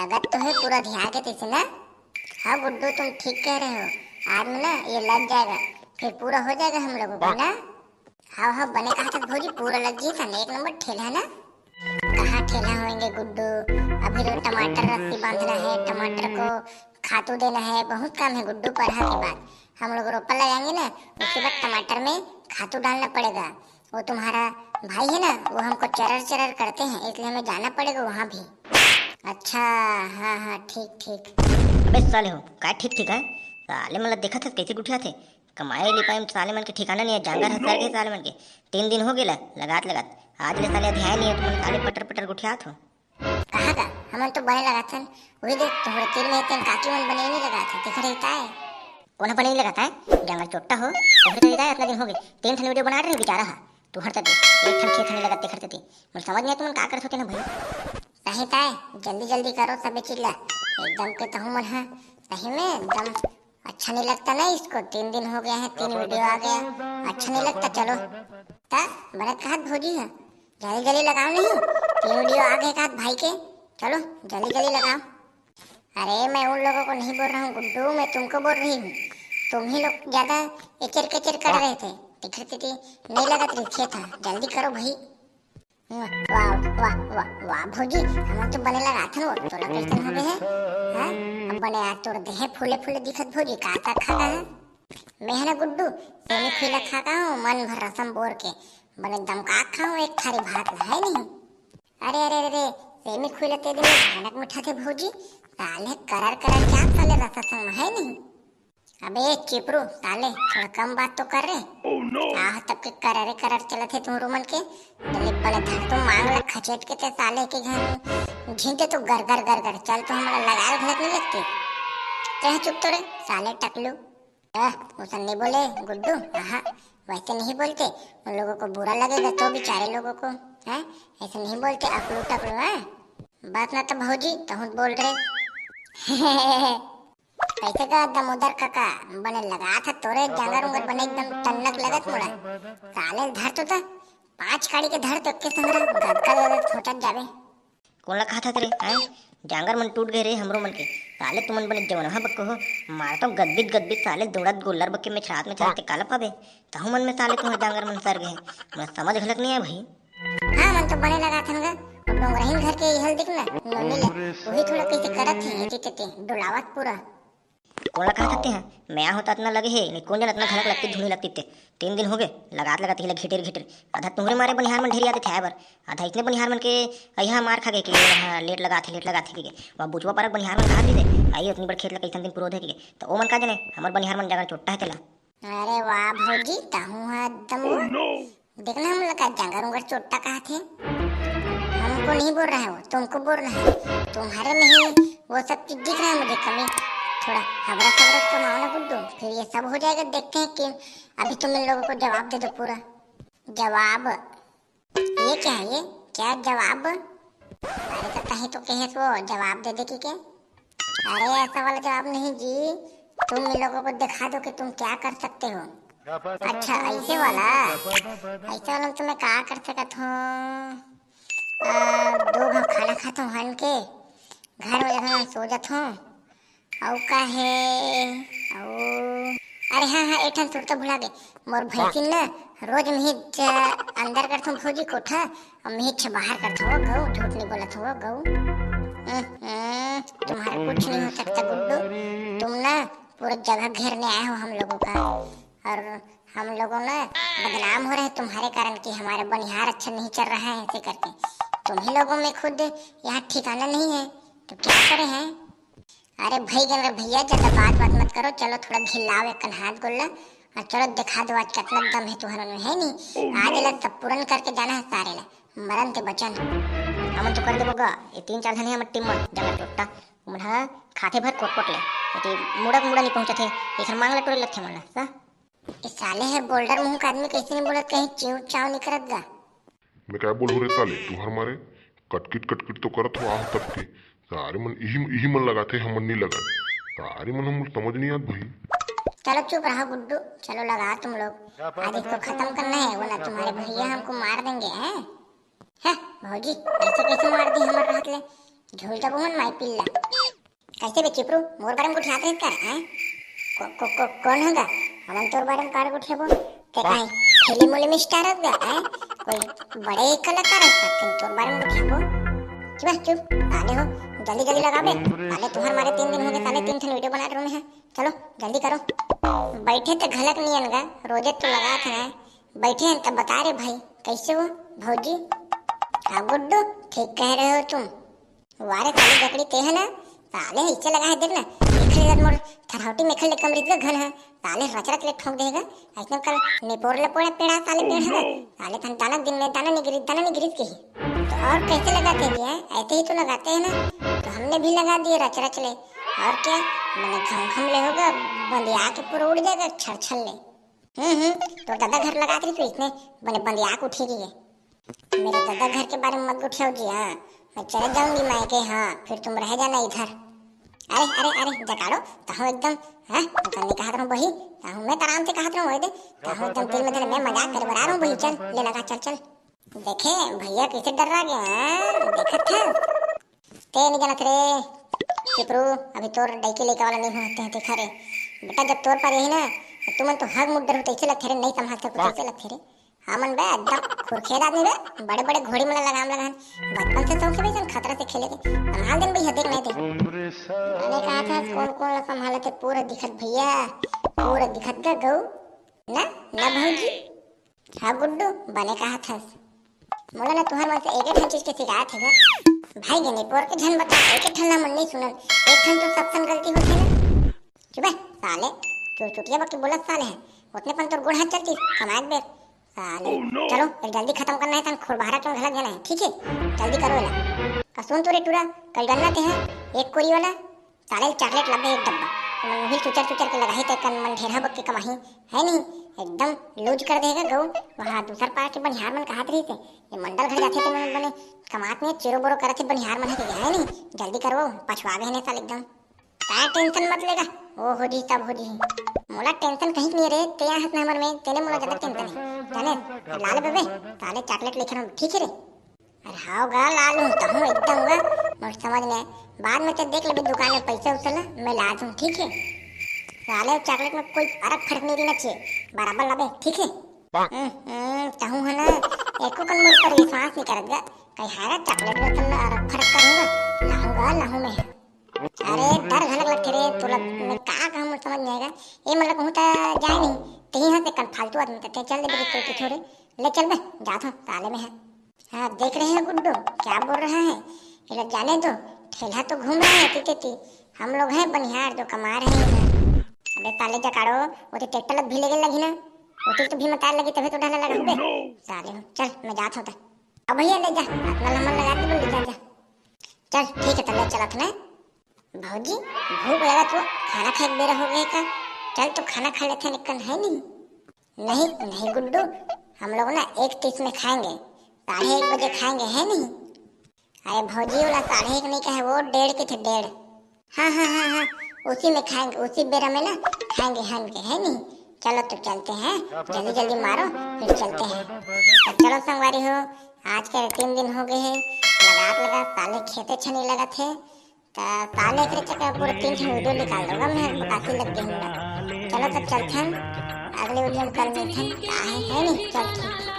लगत तो है पूरा ध्यान के तेसे ना। हाँ गुड्डू तुम ठीक कह रहे हो, आज में ना ये लग जाएगा, फिर पूरा हो जाएगा हम लोगों को ना। हाँ हाँ बने कहा था भौजी, पूरा लग जी था, एक नंबर ठेला ना। कहाँ ठेला होंगे गुड्डू, अभी तो टमाटर रस्सी बांधना है, टमाटर को खातू देना है, बहुत काम है गुड्डू। पढ़ा के बाद हम लोग रोपा लगाएंगे ना, उसके बाद टमाटर में खातू डालना पड़ेगा। वो तुम्हारा भाई है ना, वो हमको चरर चरर करते हैं, इसलिए हमें जाना पड़ेगा वहाँ भी। अच्छा हाँ हाँ ठीक ठीक। अबे साले हो काय ठीक ठीक है साले, मतलब देखा था कैसे गुठिया थे कमाए लिपाए साले मन के ठिकाना नहीं है। जांगर हंसर के साले मन के 3 दिन हो गए लगात लगात, आज ले साले ध्यान नहीं है तुम साले पटर पटर गुठिया हो। कहाँ का हमन तो बने लगा था, वही देख तुम्हारे तीर में तेन काकी मन बने नहीं लगा था, दिख रहता है। कौन बने नहीं लगाता है जांगर चोट्टा हो तो तो इतना दिन हो गए 3 ठन वीडियो बना रहे बेचारा हा तू हरता थे एक ठन खेत नहीं लगाते खर्चे थे, मुझे समझ नहीं तुम का कर सोते ना भाई। सही ताए जल्दी जल्दी करो सब चिल्ला एकदम के तहु मन है। सही में एकदम अच्छा नहीं लगता ना इसको, 3 दिन हो गए हैं 3 वीडियो आ गया, अच्छा नहीं लगता। चलो ता बड़े कहा भौजी है, जल्दी जल्दी लगाओ, नहीं 3 वीडियो आ गए कहा भाई के, चलो जल्दी जल्दी लगाओ। अरे मैं उन लोगों को नहीं बोल रहा हूँ गुड्डू, मैं तुमको बोल रही हूँ। तुम ही लोग ज्यादा एचर कचर कर रहे थे, दिखते थे नहीं लगा रखे था, जल्दी करो भाई। वाह वाह वाह वाह भौजी, हम तो बने लगा था वो तोला कैसन हो गए हैं। हां अब बने आज तोड़ देह फूले फूले दिखत भौजी, का खा का है मैं है ना गुड्डू, सेमी खिला खा का हूं मन भर रसम बोर के, बने दम का खाऊं एक थारी भात है नहीं। अरे अरे अरे सेमी खिला ते दिन भयानक मीठा थे भौजी, साले करर करर क्या साले रसा संग है नहीं। अबे चिपरू साले थोड़ा कम बात तो कर रहे। आह तब के कररे करर चलत है तुम रोमन के, दलिप बड़े धर तो मांग ला खचेट के ते साले के घर झींटे तो गर गर गर गर चल, तो हमारा लगाल घलत नहीं लगती। कह चुप तो रे साले टकलू। उसन नहीं बोले गुड्डू, हाँ वैसे नहीं बोलते, उन लोगों को बुरा लगेगा तो बेचारे लोगों को, हैं ऐसे नहीं बोलते अकलू टकलू है। बात ना तो भौजी तो बोल रहे कैसे का दमोदर काका बने लगा था तोरे जांगर उंगर बने एकदम टन्नक लगत मोड़ा, साले धर तो था 5 काड़ी के धर तो के संगरा गदका छोटा जावे। कौन ला कहा था तेरे हैं जांगर मन टूट गए रे हमरो मन के साले, तुमन बने जवन हा बक्को हो मारतो गदबित गदबित साले दौड़त गोलर बक्के में छात में चलते काला पाबे तहु मन में साले तुम जांगर मन सर गए, मैं समझ घलक नहीं है भाई। हां मन तो बने लगा था ना डोंगरहीन घर के हल दिखना नोनी ले वही थोड़ा कैसे करत है एते डुलावत पूरा। कौन ला कहा सकते हैं मैं होता इतना लगे है नहीं कौन जन इतना घलक लगती धुनी लगती थे 3 दिन हो गए लगात लगाते ही घिटेर घिटेर, आधा तुम्हारे मारे बनिहार मन ढेरी आते थे आए बर, आधा इतने बनिहार मन के यहाँ मार खा गए कि लेट लगाते के वह बुचवा परक बनिहार मन कहा दी आई उतनी बड़ खेत लगा कैसन दिन पुरो दे के तो ओ मन का जने हमार बनिहार मन जगह चोट्टा है तेला। अरे वाह भौजी ताहू एकदम देखना हम लगा जंगर उंगर चोट्टा कहा थे, हमको नहीं बोल रहा है वो तुमको बोल रहा है, तुम्हारे में ही वो सब चीज दिख रहा है मुझे कमी, थोड़ा हबरा खबरा कमाओ ना गुड्डू, फिर ये सब हो जाएगा। देखते हैं कि अभी तुम इन लोगों को जवाब दे दो पूरा जवाब। ये क्या है, ये क्या जवाब? अरे तो कहीं तो कहे तो जवाब दे दे कि क्या? अरे ऐसा वाला जवाब नहीं जी, तुम इन लोगों को दिखा दो कि तुम क्या कर सकते हो। अच्छा ऐसे वाला तो मैं क्या कर सकता हूँ, 2 घाव खाना खाता हूँ हन के घर में जहाँ सो जाता हूँ औ का है अरे हाँ हाँ एक सुरता भुला गए, मोर भैंसिन ना रोज मिहिच अंदर करता हूँ भौजी कोठा और मिहिच बाहर करता हूँ गऊ, झूठ नहीं बोला था गऊ। तुम्हारा कुछ नहीं हो सकता गुड्डू, तुम ना पूरा जगह घेरने आए हो हम लोगों का, और हम लोगों ना बदनाम हो रहे हैं तुम्हारे कारण कि हमारा बनिहार अच्छा नहीं चल रहा है ऐसे करके। तुम ही लोगों में खुद यहाँ ठिकाना नहीं है तो क्या करे हैं। अरे भाई गन भैया ज्यादा बात मत करो, चलो थोड़ा घिलाओ एक हाथ गोल्ला और चलो दिखा दो आज कितना दम है तुम्हारे में, है नहीं आज लग सब पूरन करके जाना है सारे ला मरन ते बचन। हम तो कर देबोगा ये 3-4 जन है हमर टीम में जंगल टोट्टा उमहा खाते भर कोट ले ये मुड़ा नहीं पहुंचे थे इधर मांगला टोरे लथे मन सा इस साले है बोल्डर मुंह का आदमी कैसे नहीं बोलत कहीं चिव चाव नहीं करत गा। मैं क्या बोल रहे साले तू हमारे कटकिट तो करत हो आह तब के सारे मन यही मन लगाते हम मन नहीं लगा सारे मन हम समझ नहीं आत भाई। चलो चुप रहो गुड्डू, चलो लगा तुम लोग, आज इसको खत्म करना है वरना तुम्हारे भैया हमको मार देंगे हैं। है भौजी ऐसे कैसे मार दी हमारे हाथ ले, झूल जब मन माई पिल्ला कैसे बे चिपरू मोर बारे में गुठियात रहित कर हैं कौन होगा हमन तोर बारे में कार गुठियाबो ते काहे फिल्म मोले में स्टार होगा हैं कोई बड़े कलाकार है सकते तोर बारे में गुठियाबो चुप आने हो जल्दी जल्दी लगा बे साले तुम्हारे मारे 3 दिन हो गए साले 3 दिन वीडियो बना रहे हैं चलो जल्दी करो बैठे तो घलक नहीं अनगा रोजे तो लगा था बैठे हैं तब बता रहे भाई कैसे हो भौजी हाँ गुड्डू ठीक कह रहे हो तुम वारे साले जकड़ी ते है ना साले इसे लगा है देख ना निखल मोर थरहौटी में खले कमरित का घन है साले रचरत ले ठोक देगा ऐसा कर निपोर लपोड़ा पेड़ा साले पेड़ है साले तन दाना दिन में दाना निगरित के ही तो और कैसे लगाते हैं ऐसे ही तो लगाते हैं ना तो हमने भी लगा दिए रच ले और क्या मैंने खम ले होगा बंदिया के पूरा उड़ जाएगा छड़ ले तो दादा घर लगा रही तो इसने बने बंदिया को उठेगी मेरे दादा घर के बारे में मत उठाओ जी हाँ मैं चले जाऊंगी मायके हाँ फिर तुम रह जाना इधर अरे जकाड़ो ताहू एकदम हाँ तुमने कहा था वही ताहू मैं आराम से कहा था वही दे ताहू एकदम दिल में धरे मैं मजाक कर बना रहा हूँ वही चल ले लगा चल देखे भैया कैसे डर रहा गया देखा था ते नहीं जाना रे चिपरू अभी तोर डाइके लेके वाला नहीं होते हैं देखा रे बेटा जब तोर पर यही ना तुम तो हग मुड डर होते ऐसे लगते रे नहीं संभाल सकते ऐसे लगते रे हमन बे एकदम खुरखेद आदमी बे बड़े घोड़ी में लगाम बचपन से शौक से भाई खतरा से खेले थे संभाल देन भैया देख नहीं थे मैंने कहा था कौन संभाले थे पूरा दिखत भैया पूरा दिखत गा गऊ ना भौजी हाँ गुड्डू बने कहा था मोला ना तुम्हारे मन से एक चीज के शिकायत है भाई गने पोर के झन बता एक ठल्ला मन नहीं सुनल एक ठन तो सब सन गलती होती है चुप साले चुटिया बक बोला साले है उतने पन तो गुड़ हाथ चलती कमात बे साले चलो जल्दी खत्म करना है तन खुरबारा क्यों घलक जाना है ठीक है जल्दी करो ना कसुन तो रे टूरा कल गन्ना ते है एक कोरी वाला साले चॉकलेट लबे एक डब्बा मन मुहिल चुचर के लगाई ते कन मन ढेरा बक के कमाही है नहीं एकदम लूज कर देगा गऊ वहां दूसर पार के बनिहार मन कहत रही थे ये मंडल घर जाते थे मन बने कमात में चिरो बोरो करत थे बनिहार मन है नहीं जल्दी करो पछवा गए ने साल एकदम काय टेंशन मत लेगा ओ हो जी तब हो जी मोला टेंशन कहीं नहीं रे ते हाथ में हमर में तेने मोला ज्यादा टेंशन है जाने लाल बेबे ताले चॉकलेट लेकर हम ठीक है रे अरे हां गा लाल हूं तहु एकदम गा मोर समझ में बाद में तो देख ले दुकान में पैसे उछला मैं ला दूं ठीक है साले चॉकलेट में कोई फर्क नहीं रहना चाहिए बराबर लाबे ठीक है तहु है ना एको कन मोर पर विश्वास नहीं करत गा कहीं हारा चॉकलेट में तो फर्क करूंगा लाहूं मैं अरे डर घलक लगते रे तोला मैं का हम समझ नहीं आएगा ये मतलब कहूं ता जाए नहीं कहीं हां से कन फालतू आदमी ते चल दे बिल्कुल के छोरे ले चल बे जात हूं ताले में है हां देख रहे हैं गुड्डू क्या बोल रहा है ये जाने दो ठेला तो घूम रहा है ती हम लोग हैं बनिहार जो कमा रहे हैं अबे ताले जकाड़ो वो तो ट्रैक्टर भी लेगे लगी ना वो तो भी मतार लगी तभी तो ढाला लगा बे साले चल मैं जात हूं अब भैया ले जा अपना नंबर लगा दे बोल जा चल ठीक है तले चलत ना भौजी भूख लगा तो खाना खाए बेरा हो गए का चल तो खाना खा लेते निकल है नहीं गुड्डू हम लोग ना 1:30 में खाएंगे 1:30 बजे खाएंगे है नहीं अरे भौजी वाला 1:30 नहीं कहे वो 1:30 के थे 1:30 हाँ उसी में खाएंगे उसी बेरा में ना खाएंगे है नहीं चलो तो चलते हैं जल्दी मारो फिर चलते हैं तो चलो संगवारी हो आज के 3 दिन हो गए हैं लगा साले खेते छनी लगा थे ताले के चक्कर पूरे 3 वीडियो निकाल दूंगा मैं काफी लग गई चलो तो चलते हैं अगले वीडियो में कल मिलते हैं है नहीं चल ठीक।